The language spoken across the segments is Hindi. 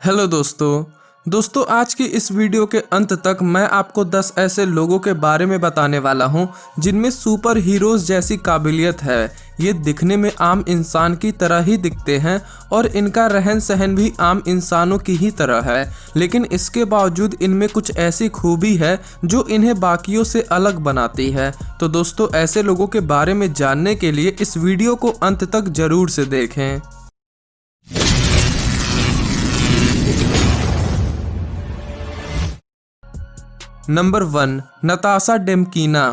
हेलो दोस्तों आज की इस वीडियो के अंत तक मैं आपको 10 ऐसे लोगों के बारे में बताने वाला हूं जिनमें सुपर हीरोज़ जैसी काबिलियत है। ये दिखने में आम इंसान की तरह ही दिखते हैं और इनका रहन सहन भी आम इंसानों की ही तरह है, लेकिन इसके बावजूद इनमें कुछ ऐसी खूबी है जो इन्हें बाकियों से अलग बनाती है। तो दोस्तों ऐसे लोगों के बारे में जानने के लिए इस वीडियो को अंत तक जरूर से देखें। नंबर 1, नताशा डेमकीना।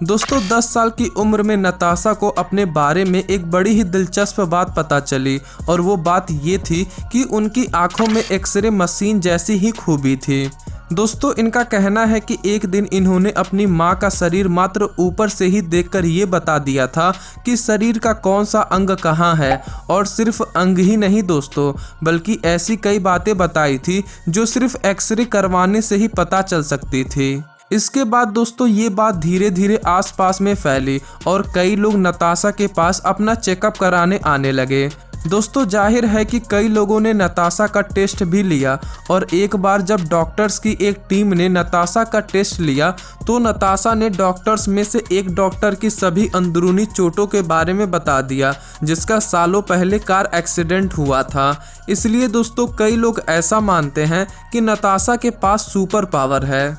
दोस्तों 10 साल की उम्र में नताशा को अपने बारे में एक बड़ी ही दिलचस्प बात पता चली और वो बात ये थी कि उनकी आंखों में एक्सरे मशीन जैसी ही खूबी थी। दोस्तों इनका कहना है कि एक दिन इन्होंने अपनी मां का शरीर मात्र ऊपर से ही देखकर ये बता दिया था कि शरीर का कौन सा अंग कहाँ है, और सिर्फ अंग ही नहीं दोस्तों, बल्कि ऐसी कई बातें बताई थी जो सिर्फ एक्सरे करवाने से ही पता चल सकती थी। इसके बाद दोस्तों ये बात धीरे धीरे आसपास में फैली और कई लोग नताशा के पास अपना चेकअप कराने आने लगे। दोस्तों जाहिर है कि कई लोगों ने नताशा का टेस्ट भी लिया और एक बार जब डॉक्टर्स की एक टीम ने नताशा का टेस्ट लिया तो नताशा ने डॉक्टर्स में से एक डॉक्टर की सभी अंदरूनी चोटों के बारे में बता दिया, जिसका सालों पहले कार एक्सीडेंट हुआ था। इसलिए दोस्तों कई लोग ऐसा मानते हैं कि नताशा के पास सुपर पावर है।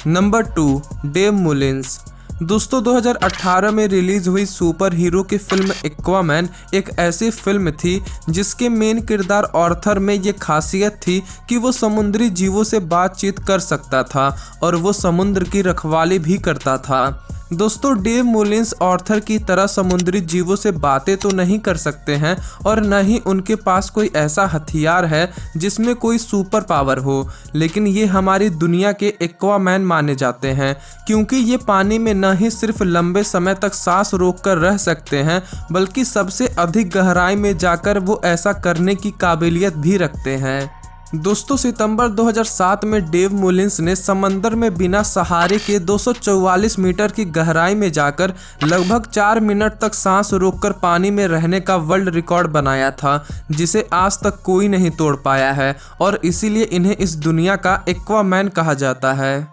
Number 2, Dave Mullins. दोस्तों 2018 में रिलीज हुई सुपर हीरो की फिल्म एक्वामैन एक ऐसी फिल्म थी जिसके मेन किरदार ऑर्थर में ये खासियत थी कि वो समुद्री जीवों से बातचीत कर सकता था और वो समुद्र की रखवाली भी करता था। दोस्तों डेव मुलिन्स ऑर्थर की तरह समुद्री जीवों से बातें तो नहीं कर सकते हैं और न ही उनके पास कोई ऐसा हथियार है जिसमें कोई सुपर पावर हो, लेकिन ये हमारी दुनिया के एक्वामैन माने जाते हैं क्योंकि ये पानी में न ही सिर्फ लंबे समय तक सांस रोककर रह सकते हैं बल्कि सबसे अधिक गहराई में जाकर वो ऐसा करने की काबिलियत भी रखते हैं। दोस्तों सितंबर 2007 में डेव मुलिन्स ने समंदर में बिना सहारे के 244 मीटर की गहराई में जाकर लगभग 4 मिनट तक सांस रोककर पानी में रहने का वर्ल्ड रिकॉर्ड बनाया था, जिसे आज तक कोई नहीं तोड़ पाया है और इसीलिए इन्हें इस दुनिया का एक्वामैन कहा जाता है।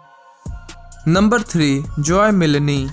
नंबर 3, जॉय मिलनी।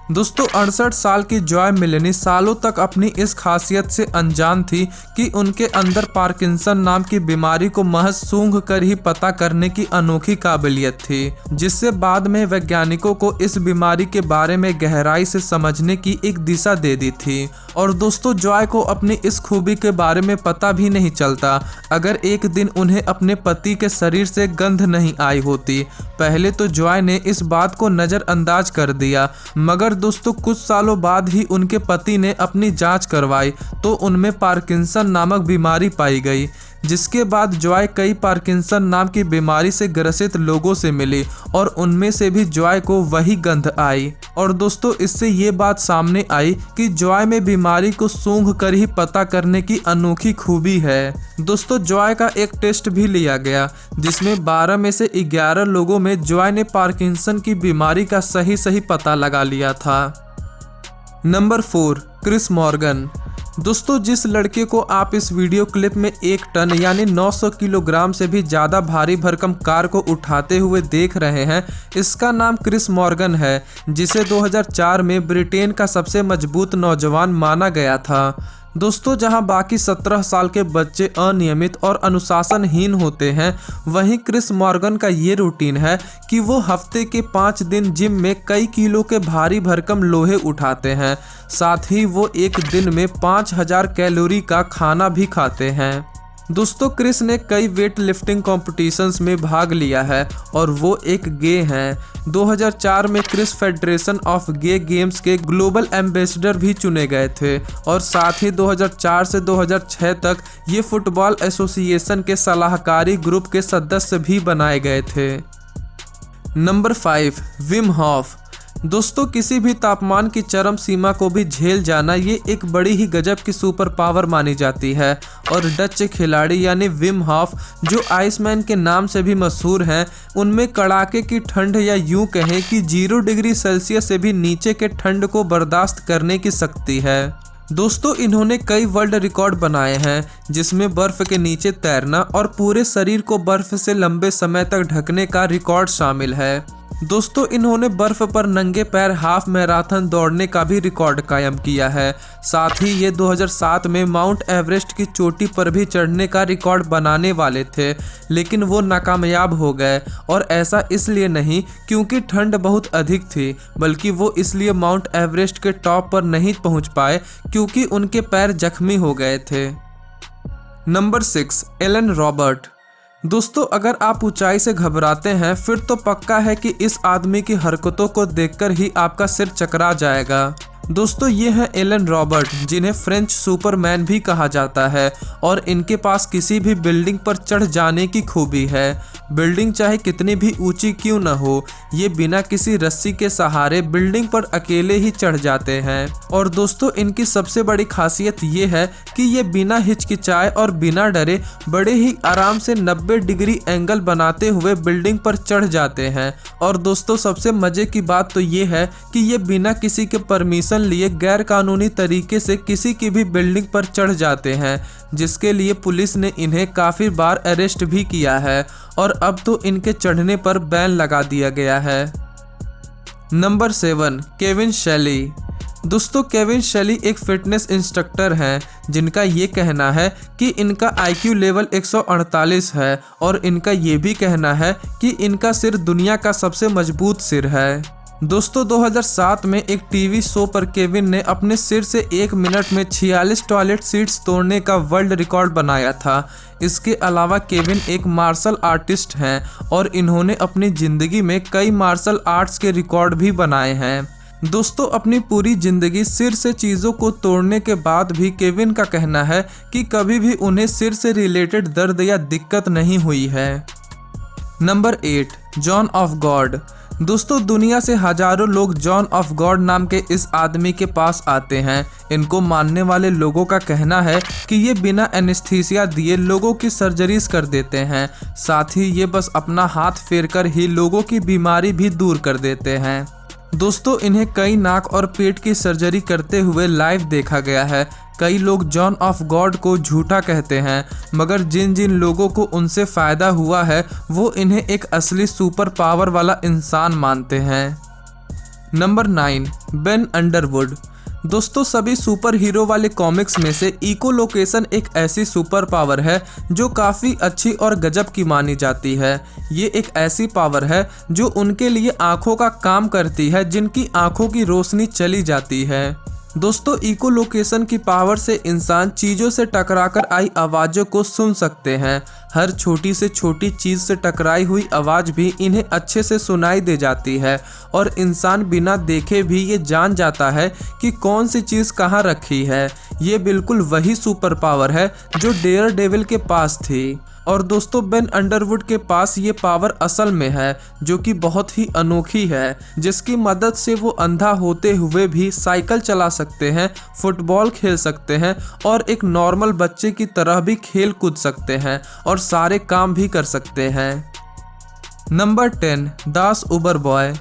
दोस्तों 68 साल की जॉय मिलनी सालों तक अपनी इस खासियत से अनजान थी कि उनके अंदर पार्किंसन नाम की बीमारी को महज सूंघ कर ही पता करने की अनोखी काबिलियत थी, जिससे बाद में वैज्ञानिकों को इस बीमारी के बारे में गहराई से समझने की एक दिशा दे दी थी। और दोस्तों जॉय को अपनी इस खूबी के बारे में पता भी नहीं चलता अगर एक दिन उन्हें अपने पति के शरीर से गंध नहीं आई होती। पहले तो जॉय ने इस बात को नज़रअंदाज कर दिया, मगर दोस्तों कुछ सालों बाद ही उनके पति ने अपनी जांच करवाई तो उनमें पार्किंसन नामक बीमारी पाई गई, जिसके बाद जॉय कई पार्किंसन नाम की बीमारी से ग्रसित लोगों से मिली और उनमें से भी जॉय को वही गंध आई। और दोस्तों इससे ये बात सामने आई कि जॉय में बीमारी को सूंघ कर ही पता करने की अनोखी खूबी है। दोस्तों जॉय का एक टेस्ट भी लिया गया जिसमें 12 में से 11 लोगों में जॉय ने पार्किंसन की बीमारी का सही पता लगा लिया था। Number 4, Chris Morgan. दोस्तों जिस लड़के को आप इस वीडियो क्लिप में 1 टन यानी 900 किलोग्राम से भी ज़्यादा भारी भरकम कार को उठाते हुए देख रहे हैं, इसका नाम क्रिस मॉर्गन है, जिसे 2004 में ब्रिटेन का सबसे मजबूत नौजवान माना गया था। दोस्तों जहां बाकी 17 साल के बच्चे अनियमित और अनुशासनहीन होते हैं, वहीं क्रिस मॉर्गन का ये रूटीन है कि वो हफ्ते के 5 दिन जिम में कई किलो के भारी भरकम लोहे उठाते हैं। साथ ही वो एक दिन में 5000 कैलोरी का खाना भी खाते हैं। दोस्तों क्रिस ने कई वेट लिफ्टिंग कॉम्पिटिशन्स में भाग लिया है और वो एक गे हैं। 2004 में Chris federation of gay games के ग्लोबल एम्बेसडर भी चुने गए थे और साथ ही 2004 से 2006 तक ये फुटबॉल एसोसिएशन के सलाहकारी ग्रुप के सदस्य भी बनाए गए थे। Number 5, Wim Hof. दोस्तों किसी भी तापमान की चरम सीमा को भी झेल जाना ये एक बड़ी ही गजब की सुपर पावर मानी जाती है और डच खिलाड़ी यानी विम हॉफ जो आइसमैन के नाम से भी मशहूर हैं, उनमें कड़ाके की ठंड या यूं कहें कि 0 डिग्री सेल्सियस से भी नीचे के ठंड को बर्दाश्त करने की शक्ति है। दोस्तों इन्होंने कई वर्ल्ड रिकॉर्ड बनाए हैं, जिसमें बर्फ के नीचे तैरना और पूरे शरीर को बर्फ से लंबे समय तक ढकने का रिकॉर्ड शामिल है। दोस्तों इन्होंने बर्फ पर नंगे पैर हाफ मैराथन दौड़ने का भी रिकॉर्ड कायम किया है। साथ ही ये 2007 में माउंट एवरेस्ट की चोटी पर भी चढ़ने का रिकॉर्ड बनाने वाले थे, लेकिन वो नाकामयाब हो गए। और ऐसा इसलिए नहीं क्योंकि ठंड बहुत अधिक थी, बल्कि वो इसलिए माउंट एवरेस्ट के टॉप पर नहीं पहुंच पाए क्योंकि उनके पैर जख्मी हो गए थे। Number 6, Alan Robert. दोस्तों अगर आप ऊंचाई से घबराते हैं फिर तो पक्का है कि इस आदमी की हरकतों को देखकर ही आपका सिर चकरा जाएगा। दोस्तों ये हैं एलन रॉबर्ट, जिन्हें फ्रेंच सुपरमैन भी कहा जाता है, और इनके पास किसी भी बिल्डिंग पर चढ़ जाने की खूबी है। बिल्डिंग चाहे कितनी भी ऊंची क्यों न हो, ये बिना किसी रस्सी के सहारे बिल्डिंग पर अकेले ही चढ़ जाते हैं। और दोस्तों इनकी सबसे बड़ी खासियत ये है कि ये बिना हिचकिचाए और बिना डरे बड़े ही आराम से 90 डिग्री एंगल बनाते हुए बिल्डिंग पर चढ़ जाते हैं। और दोस्तों सबसे मजे की बात तो ये है कि ये बिना किसी के परमिशन लिए गैर कानूनी तरीके से किसी की भी बिल्डिंग पर चढ़ जाते हैं, जिसके लिए पुलिस ने इन्हें काफी बार अरेस्ट भी किया है और अब तो इनके चढ़ने पर बैन लगा दिया गया है। नंबर 7, केविन शेली। दोस्तों केविन शेली एक फिटनेस इंस्ट्रक्टर हैं, जिनका ये कहना है कि इनका IQ लेवल 148 है और इनका ये भी कहना है कि इनका सिर दुनिया का सबसे मजबूत सिर है। दोस्तों 2007 में एक टीवी शो पर केविन ने अपने सिर से 1 मिनट में 46 टॉयलेट सीट्स तोड़ने का वर्ल्ड रिकॉर्ड बनाया था। इसके अलावा केविन एक मार्शल आर्टिस्ट हैं और इन्होंने अपनी ज़िंदगी में कई मार्शल आर्ट्स के रिकॉर्ड भी बनाए हैं। दोस्तों अपनी पूरी ज़िंदगी सिर से चीज़ों को तोड़ने के बाद भी केविन का कहना है कि कभी भी उन्हें सिर से रिलेटेड दर्द या दिक्कत नहीं हुई है। Number 8, John of God. दोस्तों दुनिया से हजारों लोग जॉन ऑफ गॉड नाम के इस आदमी के पास आते हैं। इनको मानने वाले लोगों का कहना है कि ये बिना एनेस्थीसिया दिए लोगों की सर्जरीज कर देते हैं। साथ ही ये बस अपना हाथ फेरकर ही लोगों की बीमारी भी दूर कर देते हैं। दोस्तों इन्हें कई नाक और पेट की सर्जरी करते हुए लाइव देखा गया है। कई लोग जॉन ऑफ गॉड को झूठा कहते हैं, मगर जिन जिन लोगों को उनसे फ़ायदा हुआ है वो इन्हें एक असली सुपर पावर वाला इंसान मानते हैं। Number 9, Ben Underwood. दोस्तों सभी सुपर हीरो वाले कॉमिक्स में से इकोलोकेशन एक ऐसी सुपर पावर है जो काफ़ी अच्छी और गजब की मानी जाती है। ये एक ऐसी पावर है जो उनके लिए आँखों का काम करती है, जिनकी आँखों की रोशनी चली जाती है। दोस्तों इकोलोकेशन की पावर से इंसान चीज़ों से टकराकर आई आवाज़ों को सुन सकते हैं। हर छोटी से छोटी चीज़ से टकराई हुई आवाज़ भी इन्हें अच्छे से सुनाई दे जाती है और इंसान बिना देखे भी ये जान जाता है कि कौन सी चीज़ कहाँ रखी है। ये बिल्कुल वही सुपर पावर है जो डेयरडेविल के पास थी। और दोस्तों बेन अंडरवुड के पास ये पावर असल में है, जो कि बहुत ही अनोखी है, जिसकी मदद से वो अंधा होते हुए भी साइकिल चला सकते हैं, फुटबॉल खेल सकते हैं और एक नॉर्मल बच्चे की तरह भी खेल कूद सकते हैं और सारे काम भी कर सकते हैं। नंबर 10, दास उबरबॉय।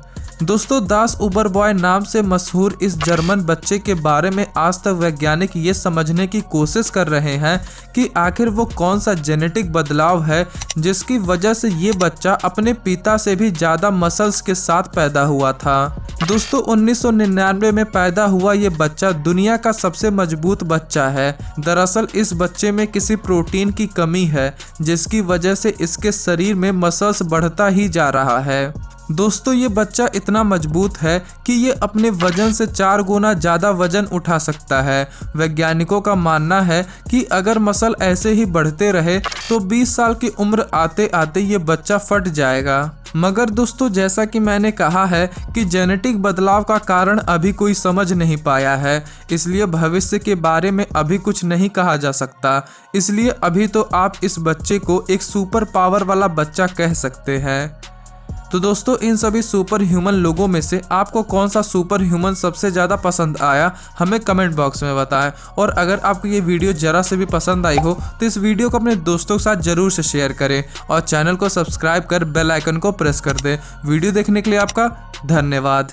दोस्तों दास उबरबॉय नाम से मशहूर इस जर्मन बच्चे के बारे में आज तक वैज्ञानिक ये समझने की कोशिश कर रहे हैं कि आखिर वो कौन सा जेनेटिक बदलाव है जिसकी वजह से ये बच्चा अपने पिता से भी ज़्यादा मसल्स के साथ पैदा हुआ था। दोस्तों 1999 में पैदा हुआ ये बच्चा दुनिया का सबसे मजबूत बच्चा है। दरअसल इस बच्चे में किसी प्रोटीन की कमी है, जिसकी वजह से इसके शरीर में मसल्स बढ़ता ही जा रहा है। दोस्तों ये बच्चा इतना मजबूत है कि ये अपने वजन से 4 गुना ज़्यादा वजन उठा सकता है। वैज्ञानिकों का मानना है कि अगर मसल ऐसे ही बढ़ते रहे तो 20 साल की उम्र आते आते ये बच्चा फट जाएगा। मगर दोस्तों जैसा कि मैंने कहा है कि जेनेटिक बदलाव का कारण अभी कोई समझ नहीं पाया है, इसलिए भविष्य के बारे में अभी कुछ नहीं कहा जा सकता। इसलिए अभी तो आप इस बच्चे को एक सुपर पावर वाला बच्चा कह सकते हैं। तो दोस्तों इन सभी सुपर ह्यूमन लोगों में से आपको कौन सा सुपर ह्यूमन सबसे ज़्यादा पसंद आया हमें कमेंट बॉक्स में बताएं। और अगर आपको ये वीडियो ज़रा से भी पसंद आई हो तो इस वीडियो को अपने दोस्तों के साथ ज़रूर से शेयर करें और चैनल को सब्सक्राइब कर बेल आइकन को प्रेस कर दें। वीडियो देखने के लिए आपका धन्यवाद।